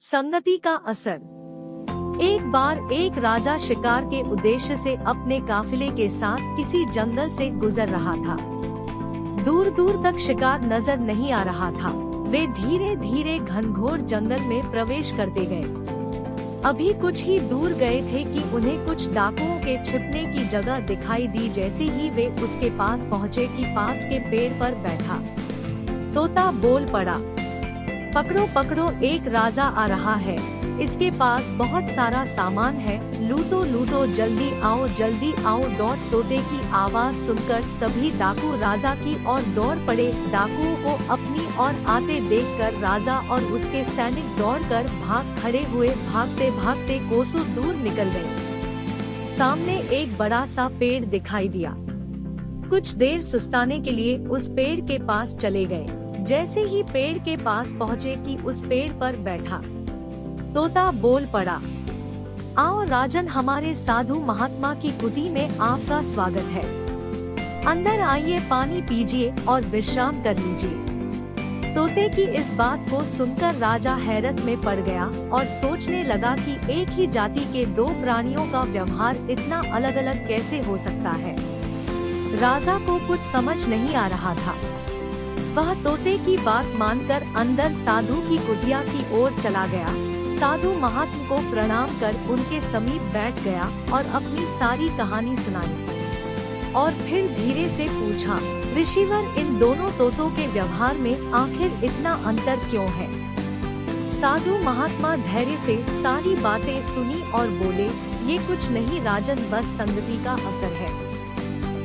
संगति का असर। एक बार एक राजा शिकार के उद्देश्य से अपने काफिले के साथ किसी जंगल से गुजर रहा था। दूर दूर तक शिकार नजर नहीं आ रहा था। वे धीरे धीरे घनघोर जंगल में प्रवेश करते गए। अभी कुछ ही दूर गए थे कि उन्हें कुछ डाकुओं के छिपने की जगह दिखाई दी। जैसे ही वे उसके पास पहुँचे कि पास के पेड़ पर बैठा तोता बोल पड़ा, पकड़ो पकड़ो, एक राजा आ रहा है। इसके पास बहुत सारा सामान है, लूटो लूटो, जल्दी आओ। तोते की आवाज सुनकर सभी डाकू राजा की ओर दौड़ पड़े। डाकुओं को अपनी ओर आते देखकर राजा और उसके सैनिक दौड़कर भाग खड़े हुए। भागते भागते कोसों दूर निकल गए। सामने एक बड़ा सा पेड़ दिखाई दिया। कुछ देर सुस्ताने के लिए उस पेड़ के पास चले गए। जैसे ही पेड़ के पास पहुँचे कि उस पेड़ पर बैठा तोता बोल पड़ा, आओ राजन, हमारे साधु महात्मा की कुटी में आपका स्वागत है। अंदर आइए, पानी पीजिए और विश्राम कर लीजिए। तोते की इस बात को सुनकर राजा हैरत में पड़ गया और सोचने लगा कि एक ही जाति के दो प्राणियों का व्यवहार इतना अलग अलग कैसे हो सकता है। राजा को कुछ समझ नहीं आ रहा था। वह तोते की बात मानकर अंदर साधु की कुटिया की ओर चला गया। साधु महात्मा को प्रणाम कर उनके समीप बैठ गया और अपनी सारी कहानी सुनाई और फिर धीरे से पूछा, ऋषिवर, इन दोनों तोतों के व्यवहार में आखिर इतना अंतर क्यों है? साधु महात्मा धैर्य से सारी बातें सुनी और बोले, ये कुछ नहीं राजन, बस संगति का असर है।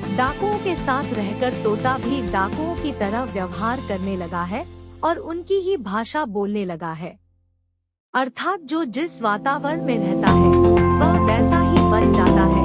डाकुओं के साथ रहकर तोता भी डाकुओं की तरह व्यवहार करने लगा है और उनकी ही भाषा बोलने लगा है। अर्थात जो जिस वातावरण में रहता है वह वैसा ही बन जाता है।